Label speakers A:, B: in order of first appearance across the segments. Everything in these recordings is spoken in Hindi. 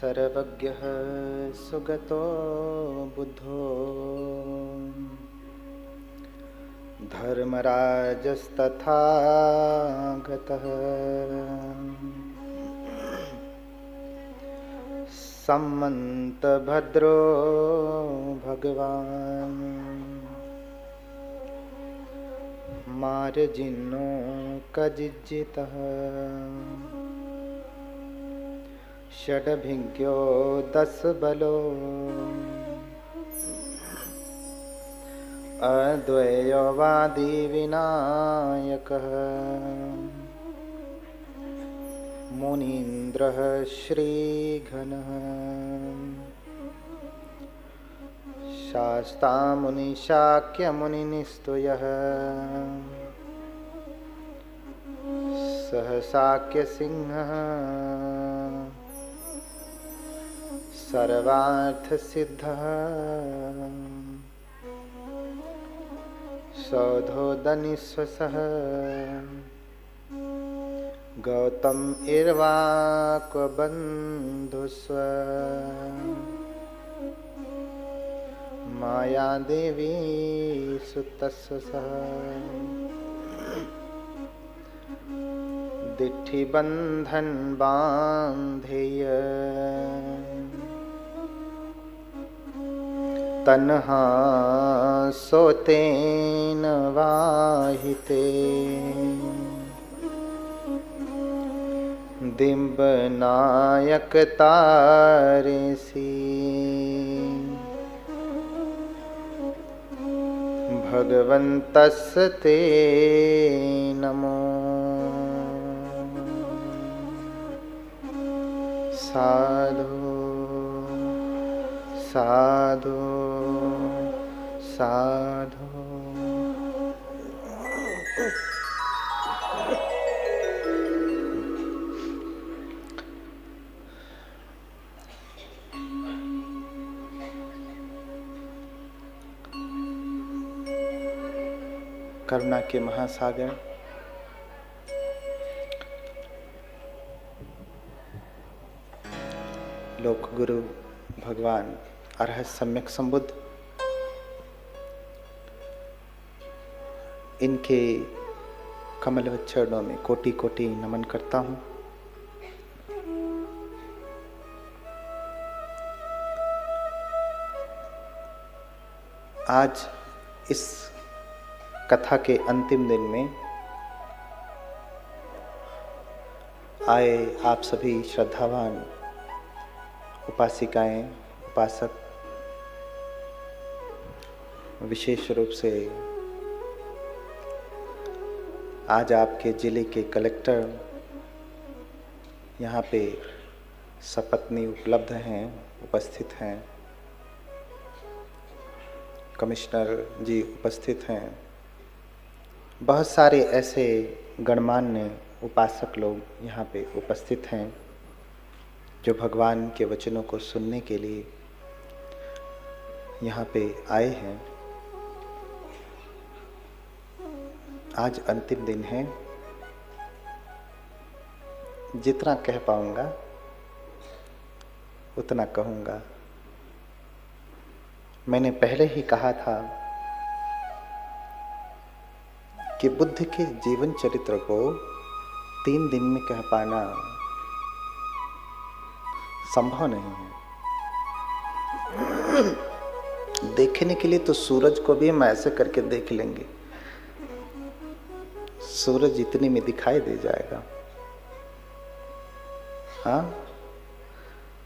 A: सर्वज्ञः सुगतो बुद्धो धर्मराजस्तथागतः सम्मन्तभद्रो भगवान् मार्जिनो कजिज्जितः षड्भिज्ञो दश बलो अद्वैतवादी विनायकः मुनीन्द्रः श्रीघनः शास्ता मुनिशाक्यमुनिस्तुयः सह शाक्यसिंहः सर्वार्थसिद्धः सौधोदनिश्वसः गौतम इर्वाक्वबन्धुस्व मायादेवी सुतस्य सह दिट्ठिबन्धन बान्धेय तन्हा सोतेन वाहिते दिम्बनायक तारेसी भगवन्तस्य ते नमो साधु साधु साधु। करुणा के महासागर लोक गुरु भगवान अरहत सम्यक संबुद्ध, इनके कमलवत चरणों में कोटि कोटि नमन करता हूँ। आज इस कथा के अंतिम दिन में आए आप सभी श्रद्धावान उपासिकाएं, उपासक, विशेष रूप से आज आपके जिले के कलेक्टर यहाँ पे सपत्नी उपलब्ध हैं, उपस्थित हैं, कमिश्नर जी उपस्थित हैं, बहुत सारे ऐसे गणमान्य उपासक लोग यहाँ पे उपस्थित हैं जो भगवान के वचनों को सुनने के लिए यहाँ पे आए हैं। आज अंतिम दिन है। जितना कह पाऊंगा उतना कहूंगा। मैंने पहले ही कहा था कि बुद्ध के जीवन चरित्र को 3 दिन में कह पाना संभव नहीं है। देखने के लिए तो सूरज को भी हम ऐसे करके देख लेंगे, सूरज इतने में दिखाई दे जाएगा। हाँ,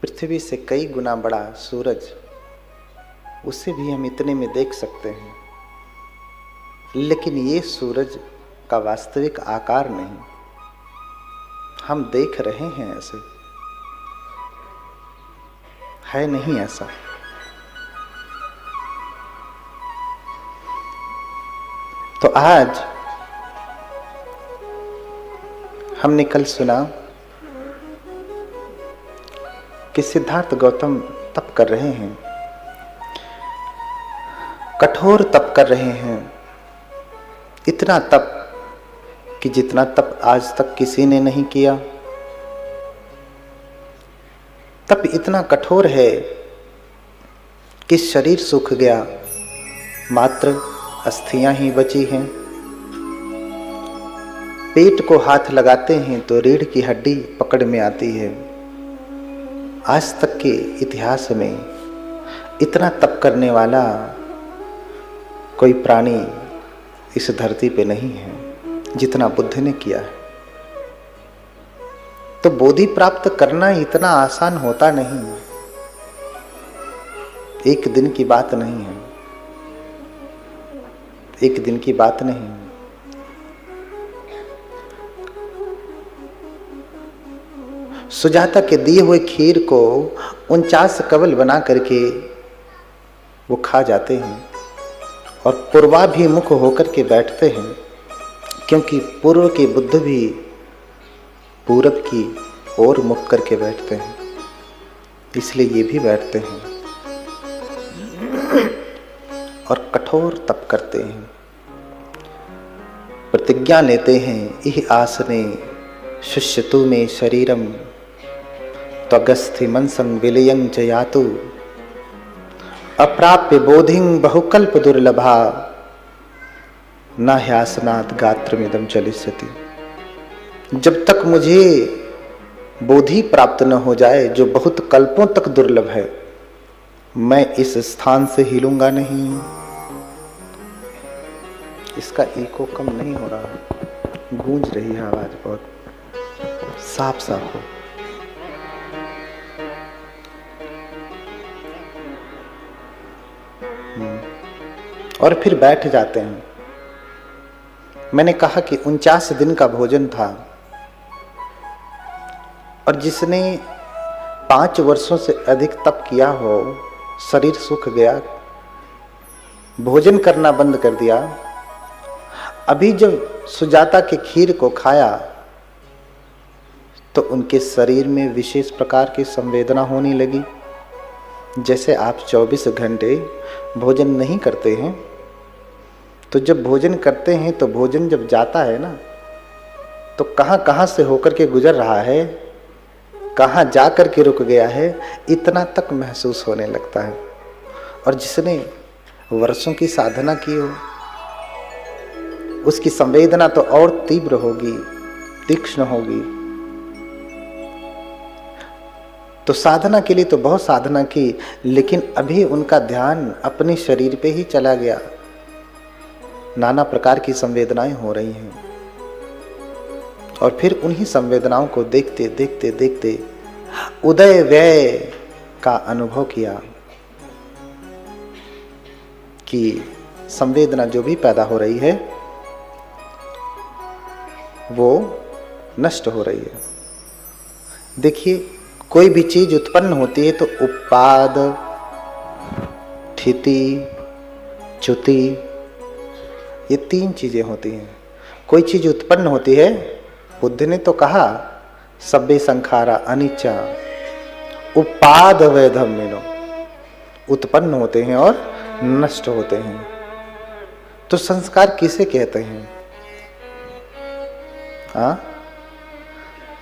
A: पृथ्वी से कई गुना बड़ा सूरज, उसे भी हम इतने में देख सकते हैं, लेकिन ये सूरज का वास्तविक आकार नहीं। हम देख रहे हैं ऐसे, है नहीं ऐसा। तो आज हमने कल सुना कि सिद्धार्थ गौतम तप कर रहे हैं, कठोर तप कर रहे हैं। इतना तप कि जितना तप आज तक किसी ने नहीं किया। तप इतना कठोर है कि शरीर सूख गया, मात्र अस्थियां ही बची हैं। पेट को हाथ लगाते हैं तो रीढ़ की हड्डी पकड़ में आती है। आज तक के इतिहास में इतना तप करने वाला कोई प्राणी इस धरती पे नहीं है जितना बुद्ध ने किया है। तो बोधि प्राप्त करना इतना आसान होता नहीं, एक दिन की बात नहीं है, एक दिन की बात नहीं। सुजाता के दिए हुए खीर को 49 कवल बना करके वो खा जाते हैं और पूर्वाभिमुख होकर के बैठते हैं, क्योंकि पूर्व के बुद्ध भी पूरब की ओर मुख करके बैठते हैं, इसलिए ये भी बैठते हैं और कठोर तप करते हैं। प्रतिज्ञा लेते हैं, इह आसने शुष्यतु में शरीरम त्वगस्थि मनसं विलयं च यातु अप्राप्य बोधिं बहुकल्प दुर्लभा न ह्यासनात् गात्रमिदं चलिष्यति। जब तक मुझे बोधि प्राप्त न हो जाए, जो बहुत कल्पों तक दुर्लभ है, मैं इस स्थान से हिलूंगा नहीं। इसका इको कम नहीं हो रहा, गूंज रही है आवाज, बहुत साफ साफ हो। और फिर बैठ जाते हैं। मैंने कहा कि 49 दिन का भोजन था, और जिसने 5 वर्षों से अधिक तप किया हो, शरीर सूख गया, भोजन करना बंद कर दिया। अभी जब सुजाता के खीर को खाया तो उनके शरीर में विशेष प्रकार की संवेदना होने लगी। जैसे आप 24 घंटे भोजन नहीं करते हैं, तो जब भोजन करते हैं तो भोजन जब जाता है ना, तो कहाँ कहाँ से होकर के गुजर रहा है, कहाँ जा कर के रुक गया है, इतना तक महसूस होने लगता है। और जिसने वर्षों की साधना की हो, उसकी संवेदना तो और तीव्र होगी, तीक्ष्ण होगी। तो साधना के लिए तो बहुत साधना की, लेकिन अभी उनका ध्यान अपने शरीर पे ही चला गया। नाना प्रकार की संवेदनाएं हो रही हैं, और फिर उन्हीं संवेदनाओं को देखते देखते देखते उदय व्यय का अनुभव किया कि संवेदना जो भी पैदा हो रही है वो नष्ट हो रही है। देखिए, कोई भी चीज उत्पन्न होती है तो उपाद, स्थिति, च्युति, ये 3 चीजें होती हैं। कोई चीज उत्पन्न होती है, बुद्ध ने तो कहा सब्बे संखारा अनिच्चा उपाद वैधम्यनो, उत्पन्न होते हैं और नष्ट होते हैं। तो संस्कार किसे कहते हैं? हाँ,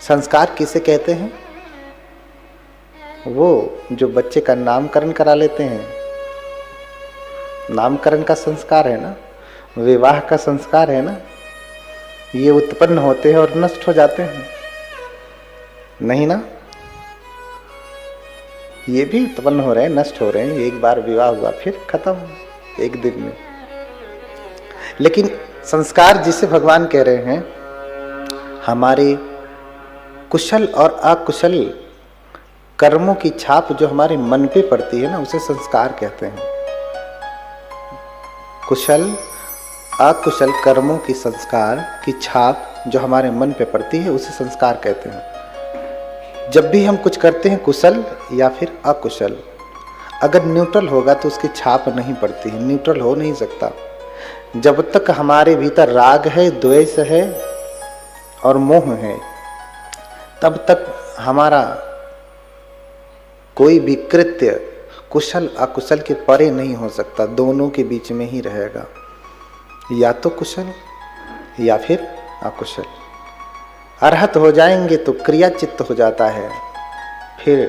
A: संस्कार किसे कहते हैं? वो जो बच्चे का नामकरण करा लेते हैं, नामकरण का संस्कार है ना, विवाह का संस्कार है ना, ये उत्पन्न होते हैं और नष्ट हो जाते हैं, नहीं ना? ये भी उत्पन्न हो रहे हैं, नष्ट हो रहे हैं। एक बार विवाह हुआ फिर खत्म, एक दिन में। लेकिन संस्कार जिसे भगवान कह रहे हैं, हमारे कुशल और अकुशल कर्मों की छाप जो हमारे मन पे पड़ती है ना, उसे संस्कार कहते हैं। कुशल अकुशल कर्मों की संस्कार की छाप जो हमारे मन पे पड़ती है, उसे संस्कार कहते हैं। जब भी हम कुछ करते हैं, कुशल या फिर अकुशल, अगर न्यूट्रल होगा तो उसकी छाप नहीं पड़ती है, न्यूट्रल हो नहीं सकता। जब तक हमारे भीतर राग है, द्वेष है और मोह है, तब तक हमारा कोई भी कृत्य कुशल अकुशल के परे नहीं हो सकता, दोनों के बीच में ही रहेगा, या तो कुशल या फिर अकुशल। अरहत हो जाएंगे तो क्रिया चित्त हो जाता है, फिर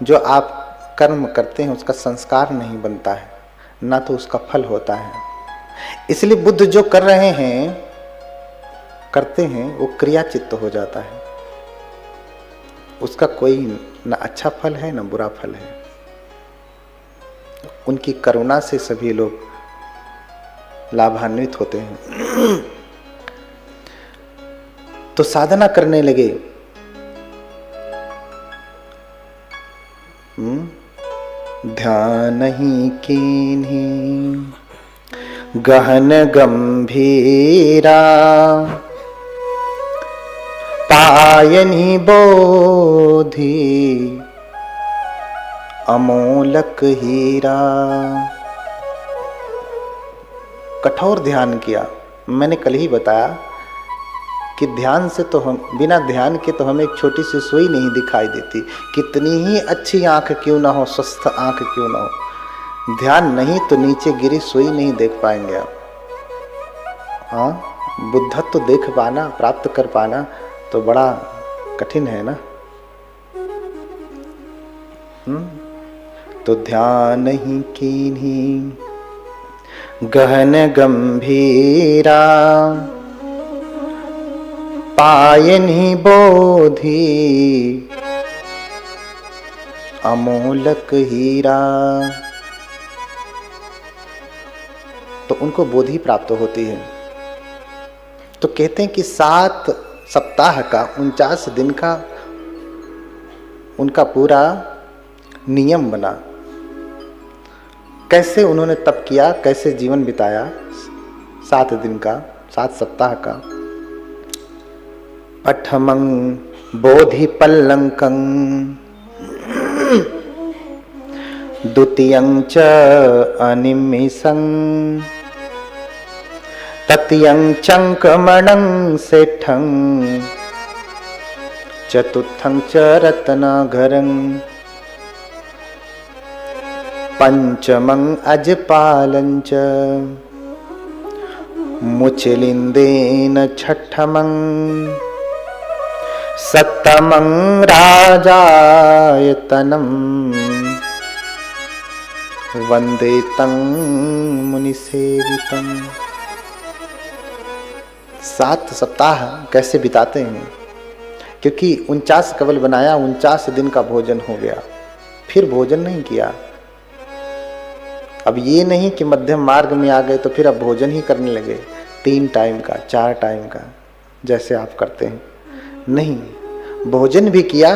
A: जो आप कर्म करते हैं उसका संस्कार नहीं बनता है, ना तो उसका फल होता है। इसलिए बुद्ध जो कर रहे हैं, करते हैं, वो क्रिया चित्त हो जाता है। उसका कोई न अच्छा फल है न बुरा फल है। उनकी करुणा से सभी लोग लाभान्वित होते हैं। तो साधना करने लगे। ध्यान ही कीन्ही गहन गंभीरा, पायनि बोधि अमोलक हीरा। कठोर ध्यान किया। मैंने कल ही बताया कि ध्यान से तो हम, बिना ध्यान के तो हमें एक छोटी सी सुई नहीं दिखाई देती। कितनी ही अच्छी आंख क्यों ना हो, स्वस्थ आंख क्यों ना हो, ध्यान नहीं तो नीचे गिरी सुई नहीं देख पाएंगे आप। हाँ, बुद्धत्व तो देख पाना, प्राप्त कर पाना तो बड़ा कठिन है ना। तो ध्यान ही कीन्ही गहन गंभीरा, पायनि बोधि अमोलक हीरा। तो उनको बोधि प्राप्त होती है। तो कहते हैं कि 7 सप्ताह का 49 दिन का उनका पूरा नियम बना। कैसे उन्होंने तप किया, कैसे जीवन बिताया 7 दिन का, 7 सप्ताह का। पठमं बोधि पल्लंकं, द्वितीयं च अनिमिषं, तृतीयं चंकमणं सेठं, चतुर्थं च रत्नाघरं, पंचमं अजपालं च मुचलिंदेन, छठमं सप्तमं राजायतनं, वंदे तं मुनिसेवितं। 7 सप्ताह कैसे बिताते हैं? क्योंकि 49 कवल बनाया, 49 दिन का भोजन हो गया, फिर भोजन नहीं किया। अब ये नहीं कि मध्यम मार्ग में आ गए तो फिर अब भोजन ही करने लगे 3 टाइम का, 4 टाइम का, जैसे आप करते हैं। नहीं, भोजन भी किया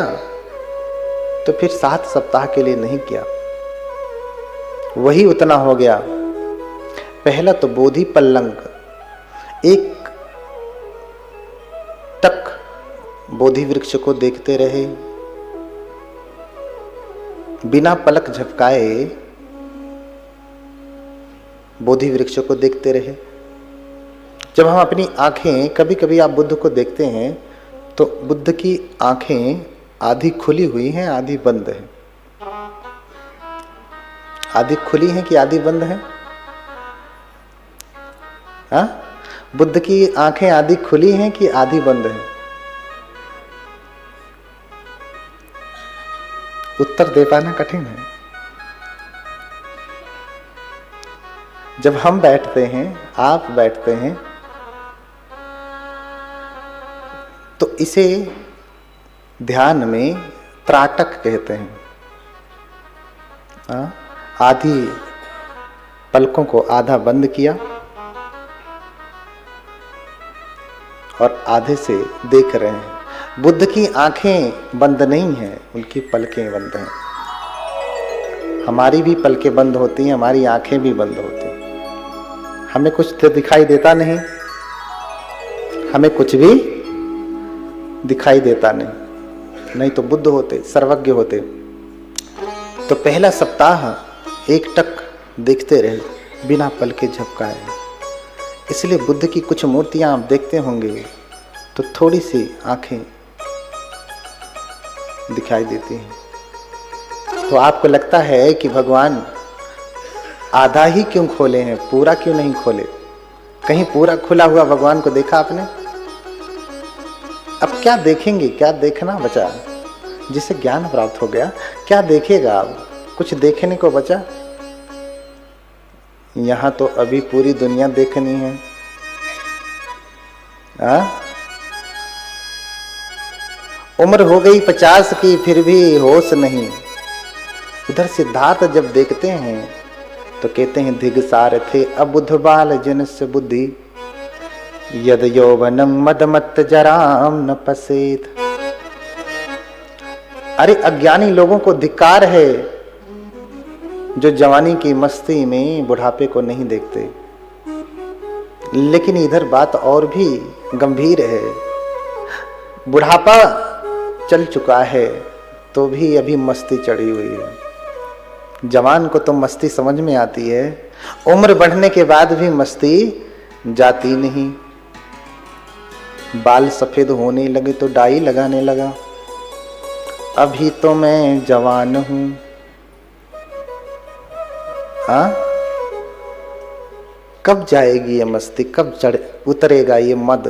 A: तो फिर 7 सप्ताह के लिए नहीं किया, वही उतना हो गया। पहला तो बोधि पल्लंक, एक टक बोधि वृक्ष को देखते रहे, बिना पलक झपकाए बोधि वृक्ष को देखते रहे। जब हम अपनी आंखें, कभी कभी आप बुद्ध को देखते हैं तो बुद्ध की आंखें आधी खुली हुई हैं, आधी बंद है। आधी खुली हैं कि आधी बंद है? हाँ, बुद्ध की आंखें आधी खुली हैं कि आधी बंद है? उत्तर दे पाना कठिन है। जब हम बैठते हैं, आप बैठते हैं, तो इसे ध्यान में त्राटक कहते हैं। आधी पलकों को आधा बंद किया और आधे से देख रहे हैं। बुद्ध की आंखें बंद नहीं हैं, उनकी पलकें बंद हैं। हमारी भी पलकें बंद होती हैं, हमारी आंखें भी बंद होती हैं। हमें कुछ तो दिखाई देता नहीं, हमें कुछ भी दिखाई देता नहीं तो बुद्ध होते, सर्वज्ञ होते। तो पहला सप्ताह एक टक देखते रहे, बिना पलके झपकाए। इसलिए बुद्ध की कुछ मूर्तियां आप देखते होंगे तो थोड़ी सी आंखें दिखाई देती हैं। तो आपको लगता है कि भगवान आधा ही क्यों खोले हैं, पूरा क्यों नहीं खोले? कहीं पूरा खुला हुआ भगवान को देखा आपने? अब क्या देखेंगे, क्या देखना बचा? जिसे ज्ञान प्राप्त हो गया, क्या देखेगा अब? कुछ देखने को बचा? यहाँ तो अभी पूरी दुनिया देखनी है। उम्र हो गई 50 की फिर भी होश नहीं। उधर सिद्धार्थ जब देखते हैं तो कहते हैं धिगसार थे अबुध बाल जनस्य बुद्धि, यद यौवनम मदमत्त जराम न पसेत। अरे अज्ञानी लोगों को धिक्कार है जो जवानी की मस्ती में बुढ़ापे को नहीं देखते। लेकिन इधर बात और भी गंभीर है। बुढ़ापा चल चुका है तो भी अभी मस्ती चढ़ी हुई है। जवान को तो मस्ती समझ में आती है, उम्र बढ़ने के बाद भी मस्ती जाती नहीं। बाल सफेद होने लगे तो डाई लगाने लगा, अभी तो मैं जवान हूं। कब जाएगी ये मस्ती, कब उतरेगा ये मद?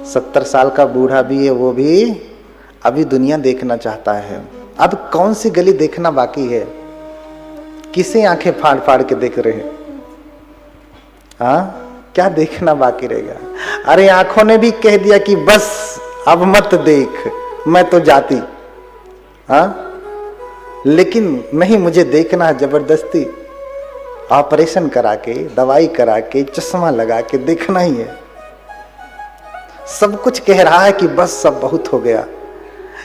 A: 70 साल का बूढ़ा भी है, वो भी अभी दुनिया देखना चाहता है। अब कौन सी गली देखना बाकी है? किसे आंखें फाड़ फाड़ के देख रहे हैं? क्या देखना बाकी रहेगा? अरे आंखों ने भी कह दिया कि बस अब मत देख, मैं तो जाती। लेकिन नहीं, मुझे देखना है जबरदस्ती। ऑपरेशन करा के, दवाई करा के, चश्मा लगा के देखना ही है। सब कुछ कह रहा है कि बस सब बहुत हो गया,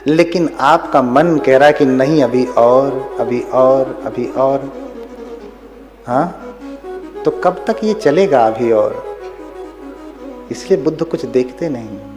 A: लेकिन आपका मन कह रहा है कि नहीं, अभी और, अभी और, अभी और। तो कब तक ये चलेगा अभी और? इसलिए बुद्ध कुछ देखते नहीं।